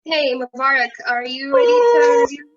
Hey, Mubarak, are you ready to review?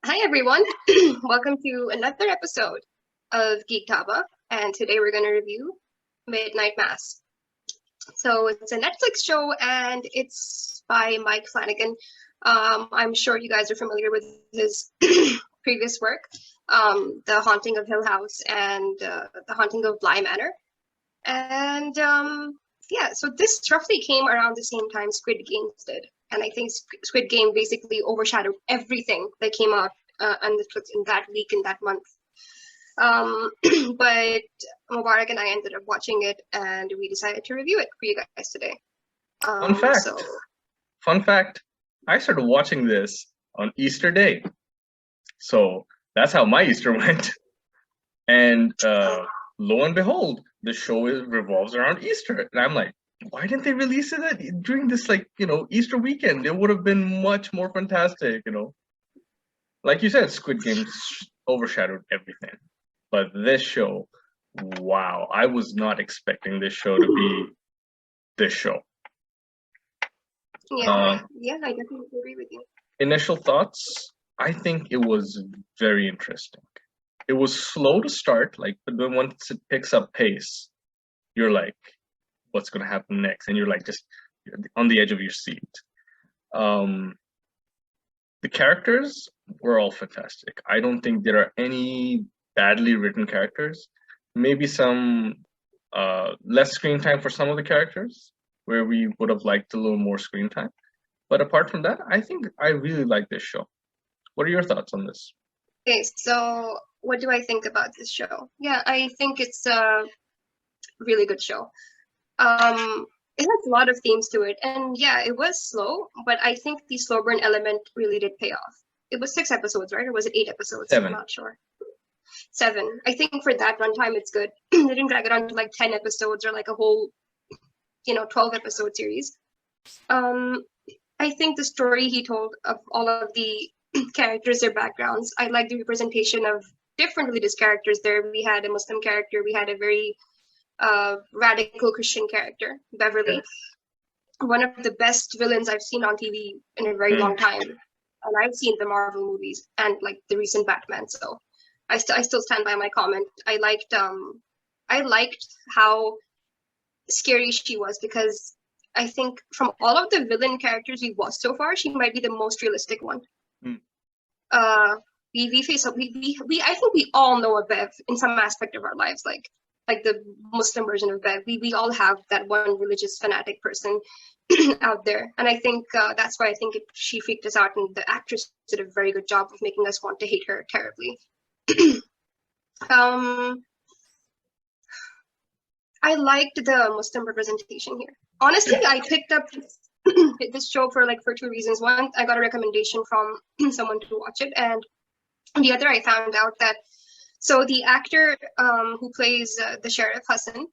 Hi, everyone. Welcome to another episode of Geek Dhaba, and today we're going to review Midnight Mass. So it's a Netflix show, and it's by Mike Flanagan. I'm sure you guys are familiar with his previous work, The Haunting of Hill House and The Haunting of Bly Manor. And yeah, so this roughly came around the same time Squid Games did. And I think Squid Game basically overshadowed everything that came out on Netflix in that week, in that month. But Mubarak and I ended up watching it, and we decided to review it for you guys today. Fun fact, I started watching this on Easter Day. So that's how my Easter went. And lo and behold, the show revolves around Easter. And I'm like, why didn't they release it during this, Easter weekend? It would have been much more fantastic, Like you said, Squid Game overshadowed everything. But this show, wow, I was not expecting this show to be this show. Yeah, I definitely agree with you. Initial thoughts, I think it was very interesting. It was slow to start, but then once it picks up pace, you're like, what's going to happen next? And you're just on the edge of your seat. The characters were all fantastic. I don't think there are any badly written characters. Maybe some less screen time for some of the characters, where we would have liked a little more screen time. But apart from that, I think I really like this show. What are your thoughts on this? Okay, so what do I think about this show? Yeah, I think it's a really good show. It has a lot of themes to it, and yeah, it was slow, but I think the slow burn element really did pay off. It was 6 episodes, right? Or was it 8 episodes? 7. I'm not sure. 7. I think for that runtime, it's good. They didn't drag it on to 10 episodes or a whole, 12 episode series. I think the story he told of all of the characters, their backgrounds, I like the representation of different religious characters there. We had a Muslim character, we had a very radical Christian character, Beverly. Yes. One of the best villains I've seen on TV in a very long time. And I've seen the Marvel movies and the recent Batman, so I still stand by my comment. I liked how scary she was, because I think from all of the villain characters we've watched so far, she might be the most realistic one. I think we all know a Bev in some aspect of our lives, like the Muslim version of Bev. We all have that one religious fanatic person out there, and I think that's why I think she freaked us out, and the actress did a very good job of making us want to hate her terribly. I liked the Muslim representation here. Honestly, I picked up this show for 2 reasons. One, I got a recommendation from someone to watch it, and the other, I found out that the actor who plays the Sheriff Hassan,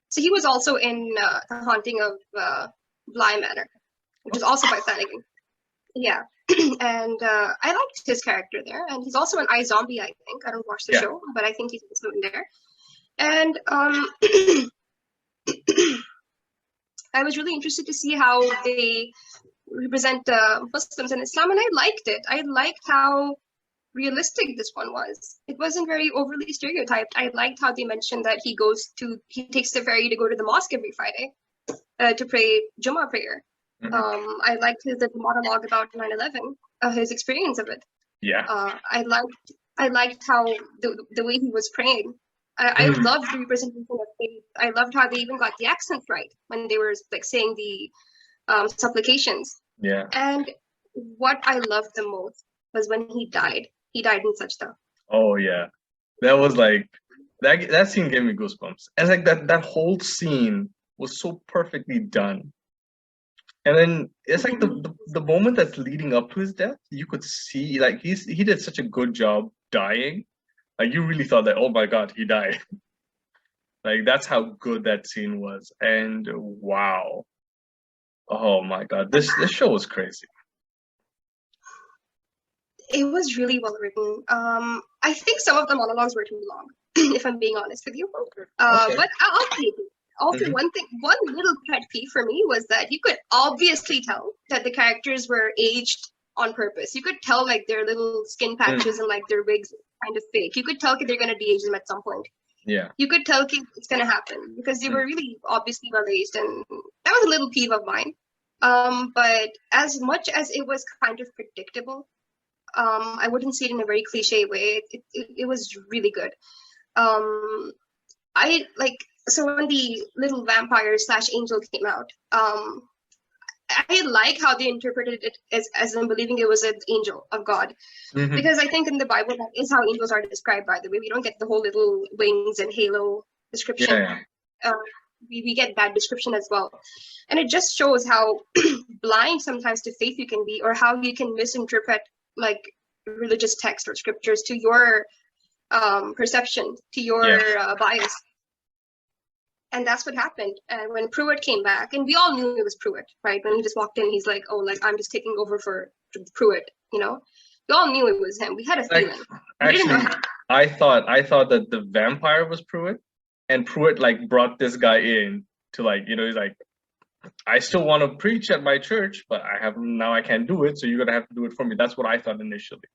so he was also in The Haunting of Bly Manor, which is also by Flanagan. Yeah, and I liked his character there, and he's also in iZombie, I think. I don't watch the show, but I think he's also in there. And I was really interested to see how they represent Muslims and Islam, and I liked it. I liked how realistic this one was. It wasn't very overly stereotyped. I liked how they mentioned that he takes the ferry to go to the mosque every Friday to pray Jummah prayer. I liked his monologue about 9/11, his experience of it. Yeah. I liked how the way he was praying. I loved the representation of faith. I loved how they even got the accents right when they were saying the supplications. Yeah. And what I loved the most was when he died. He died in sajda. Oh yeah, that was that scene gave me goosebumps. And like that whole scene was so perfectly done. And then it's like the moment that's leading up to his death, you could see like he did such a good job dying. Like you really thought that, oh my God, he died. Like that's how good that scene was. And wow. Oh my God, this show was crazy. It was really well written. I think some of the monologues were too long, if I'm being honest with you. Okay. But I'll take it. Also, one little pet peeve for me was that you could obviously tell that the characters were aged on purpose. You could tell like their little skin patches and like their wigs kind of fake. You could tell they're gonna de-age them at some point. Yeah. You could tell it's gonna happen because they were really obviously well aged, and that was a little peeve of mine. But as much as it was kind of predictable, I wouldn't see it in a very cliche way. It was really good. I like so when the little vampire / angel came out. I like how they interpreted it as them believing it was an angel of God, because I think in the Bible that is how angels are described. By the way, we don't get the whole little wings and halo description. Yeah. We get that description as well, and it just shows how blind sometimes to faith you can be, or how you can misinterpret like religious text or scriptures to your perception, to your bias. And that's what happened. And when Pruitt came back, and we all knew it was Pruitt, right? When he just walked in, he's like, "Oh, like I'm just taking over for Pruitt," you know. We all knew it was him. We had a feeling. Actually, I thought that the vampire was Pruitt, and Pruitt like brought this guy in to like, you know, he's like, "I still want to preach at my church, but I can't do it, so you're gonna have to do it for me." That's what I thought initially.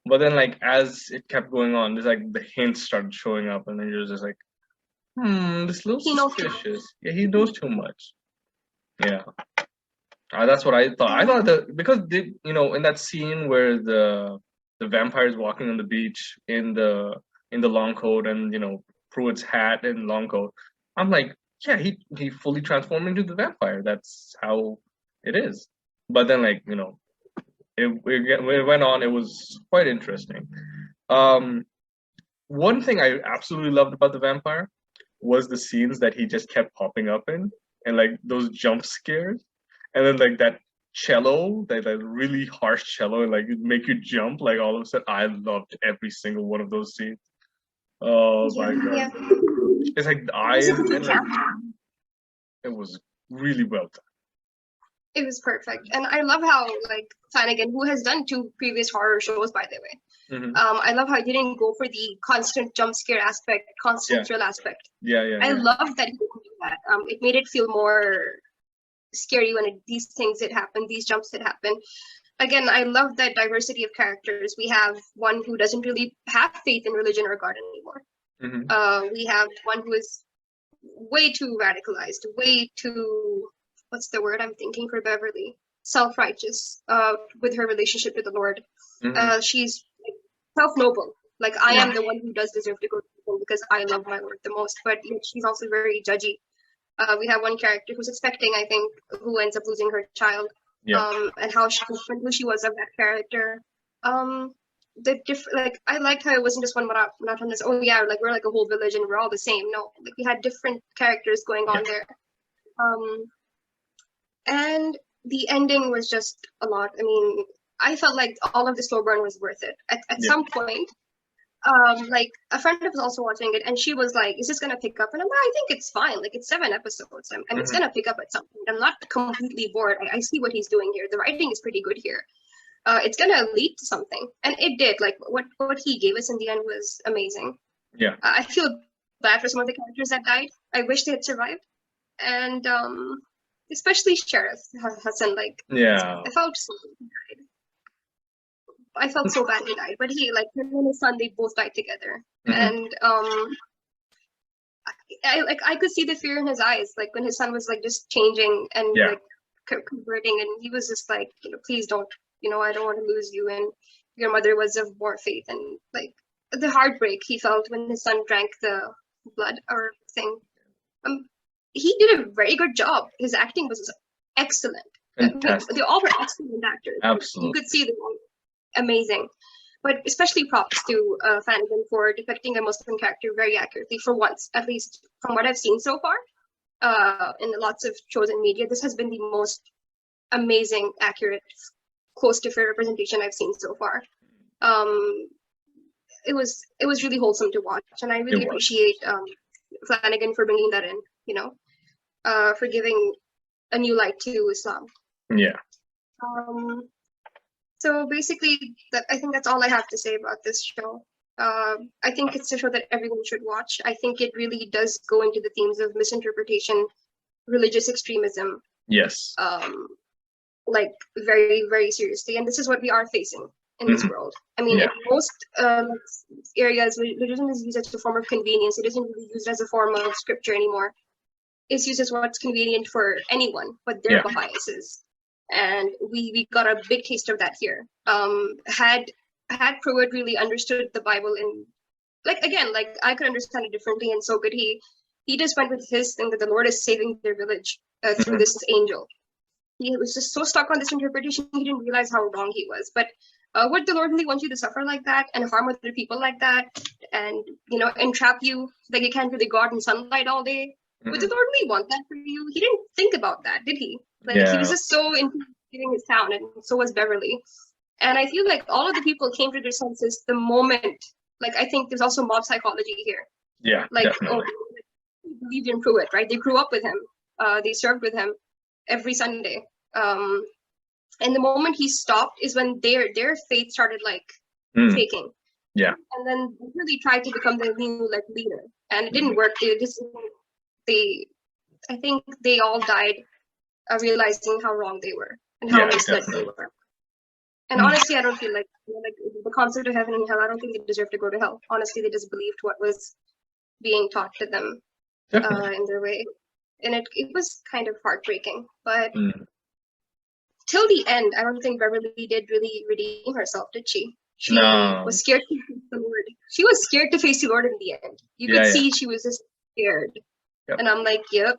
But then like as it kept going on, there's like the hints started showing up, and then you're just like, this little suspicious. Yeah, he knows too much. Yeah. That's what I thought. I thought that because they, you know, in that scene where the vampire is walking on the beach in the long coat and, you know, Pruitt's hat and long coat, I'm like, yeah, he fully transformed into the vampire. That's how it is. But then like, you know, it went on. It was quite interesting. One thing I absolutely loved about the vampire was the scenes that he just kept popping up in, and like those jump scares, and then like that cello, that really harsh cello, and like it make you jump. Like all of a sudden, I loved every single one of those scenes. Oh my God! Yeah. It's like the eyes, and like, it was really well done. It was perfect, and I love how like Flanagan, who has done 2 previous horror shows, by the way. I love how he didn't go for the constant jump scare aspect, constant thrill aspect. I love that he didn't do that. It made it feel more scary when these things did happen, these jumps did happen. Again, I love that diversity of characters. We have one who doesn't really have faith in religion or God anymore. We have one who is way too radicalized, way too, what's the word I'm thinking for Beverly? Self-righteous with her relationship with the Lord. She's self-noble. Like, I am the one who does deserve to go to heaven because I love my Lord the most. But she's also very judgy. We have one character who's expecting, I think, who ends up losing her child. And how who she was of that character. Like, I liked how it wasn't just one monotonous, oh yeah, like we're like a whole village and we're all the same. No, like we had different characters going on there. And the ending was just a lot. I mean, I felt like all of the slow burn was worth it. At some point, like a friend was also watching it, and she was like, "Is this gonna pick up?" And I'm like, "I think it's fine. Like it's 7 episodes, and it's gonna pick up at some point. I'm not completely bored. I see what he's doing here. The writing is pretty good here. It's gonna lead to something," and it did. Like what he gave us in the end was amazing. Yeah. I feel bad for some of the characters that died. I wish they had survived, and especially Sheriff Hassan. Like, I felt so bad. I felt so bad he died, but he, like, him and his son, they both died together, and I could see the fear in his eyes, like when his son was like just changing and like converting, and he was just like, please don't, I don't want to lose you, and your mother was of more faith, and like the heartbreak he felt when his son drank the blood or thing. He did a very good job. His acting was excellent. They all were excellent actors. Absolutely. You could see them all amazing. but especially props to Flanagan for depicting a Muslim character very accurately for once, at least from what I've seen so far. In lots of shows and media, this has been the most amazing, accurate, close to fair representation I've seen so far. It was really wholesome to watch, and I really appreciate Flanagan for bringing that in. For giving a new light to Islam. Yeah. So basically, I think that's all I have to say about this show. I think it's a show that everyone should watch. I think it really does go into the themes of misinterpretation, religious extremism. Yes. Like very, very seriously. And this is what we are facing in this world. I mean, in most areas, religion is used as a form of convenience. It isn't really used as a form of scripture anymore. It's used as what's convenient for anyone, but their biases. And we got a big taste of that here. Had Pruitt really understood the Bible in, like I could understand it differently, and so could he. He just went with his thing that the Lord is saving their village through this angel. He was just so stuck on this interpretation, he didn't realize how wrong he was. But would the Lord really want you to suffer like that and harm other people like that, and entrap you like you can't really go out in sunlight all day? Would the Lord really want that for you? He didn't think about that, did he? He was just so into giving his town, and so was Beverly. And I feel like all of the people came to their senses the moment. Like, I think there's also mob psychology here. Yeah, definitely. They believed in Pruitt, right? They grew up with him. They served with him every Sunday. And the moment he stopped is when their faith started taking. Yeah. And then they really tried to become the new leader, and it didn't work. I think they all died realizing how wrong they were and how misled they were. And honestly, I don't feel like the concept of heaven and hell, I don't think they deserve to go to hell. Honestly, they just believed what was being taught to them in their way. And it was kind of heartbreaking. But till the end, I don't think Beverly did really redeem herself, did she? She was scared to face the Lord. She was scared to face the Lord in the end. You could see she was just scared. Yep. And I'm like, yep,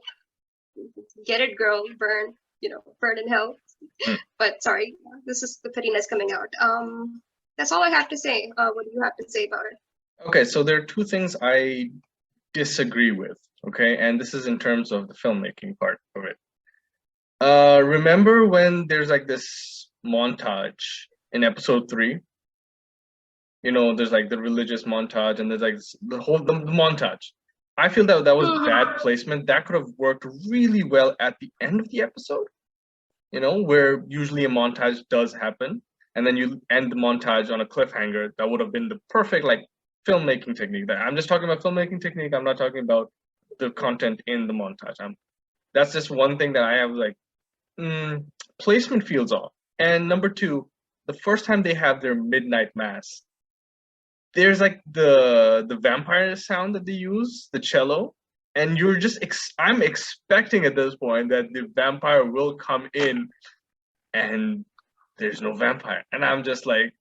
get it, girl, burn in hell. But sorry, this is the pettiness coming out. That's all I have to say. What do you have to say about it? Okay, so there are two things I disagree with, okay? And this is in terms of the filmmaking part of it. Remember when there's this montage in episode 3? There's the religious montage, and there's the montage. I feel that was bad placement. That could have worked really well at the end of the episode, where usually a montage does happen, and then you end the montage on a cliffhanger. That would have been the perfect filmmaking technique. I'm just talking about filmmaking technique. I'm not talking about the content in the montage. That's just one thing that I have placement feels off. And number 2, the first time they have their midnight mass, there's the vampire sound that they use, the cello, and you're just I'm expecting at this point that the vampire will come in, and there's no vampire, and I'm just like,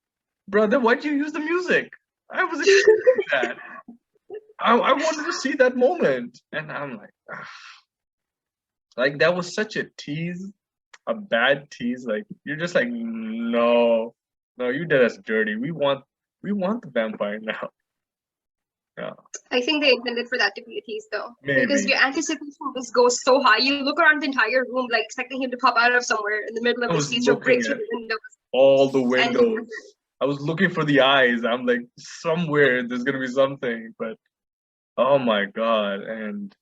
brother, why'd you use the music? I was expecting that. I wanted to see that moment, and I'm like, that was such a tease, a bad tease. You're just no, you did us dirty. We want the vampire now. Yeah. I think they intended for that to be a tease, though. Maybe. Because your anticipation just goes so high. You look around the entire room, expecting him to pop out of somewhere in the middle of the seats or break through the windows. All the windows. I was looking for the eyes. I'm like, somewhere there's gonna be something, but oh my god, and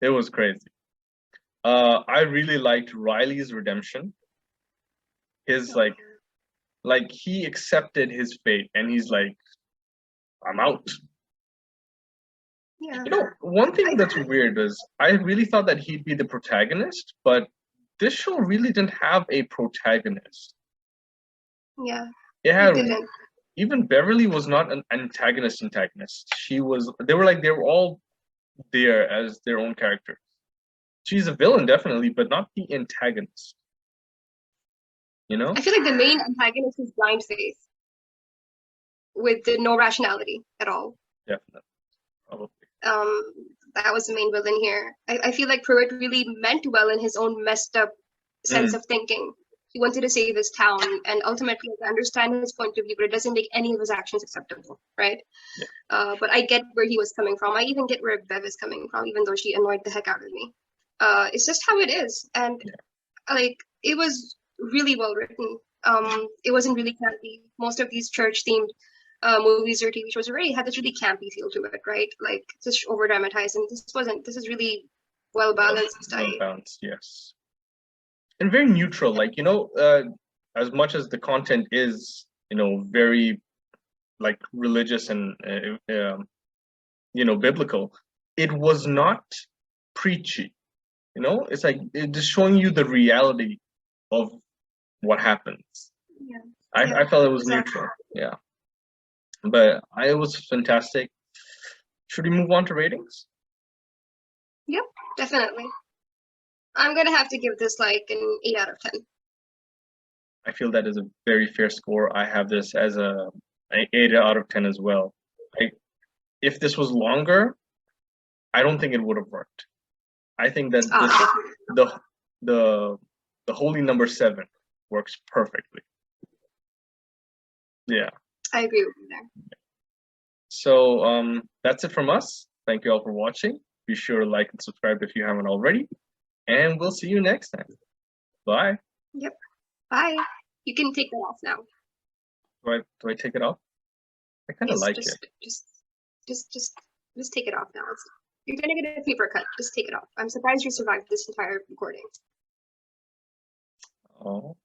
it was crazy. I really liked Riley's redemption. His he accepted his fate, and he's like, I'm out. Yeah. One thing that's weird is I really thought that he'd be the protagonist, but this show really didn't have a protagonist. Yeah. It had, even Beverly was not an antagonist. They were all there as their own characters. She's a villain, definitely, but not the antagonist. I feel like the main antagonist is blind faith, with no rationality at all. Definitely. Probably. That was the main villain here. I feel like Pruitt really meant well in his own messed up sense of thinking. he wanted to save his town, and ultimately I understand his point of view, but it doesn't make any of his actions acceptable, right? Yeah. But I get where he was coming from. I even get where Bev is coming from, even though she annoyed the heck out of me. It's just how it is, and like it was really well written. It wasn't really campy. Most of these church themed movies or TV shows already had this really campy feel to it, right? Like just over dramatized, and this wasn't. This is really well balanced. Well balanced, yes, and very neutral. Like as much as the content is very like religious and biblical, it was not preachy. It's like it's just showing you the reality of what happens. Yeah. I felt it was neutral. Yeah. But it was fantastic. Should we move on to ratings? Yep, definitely. I'm gonna have to give this like an 8 out of 10. I feel that is a very fair score. I have this as an 8 out of 10 as well. If this was longer, I don't think it would have worked. I think that the holy number 7 works perfectly. Yeah. I agree with you there. So that's it from us. Thank you all for watching. Be sure to like and subscribe if you haven't already. And we'll see you next time. Bye. Yep. Bye. You can take that off now. Do I take it off? I kind of like it. Just take it off now. You're gonna get a paper cut. Just take it off. I'm surprised you survived this entire recording. Oh.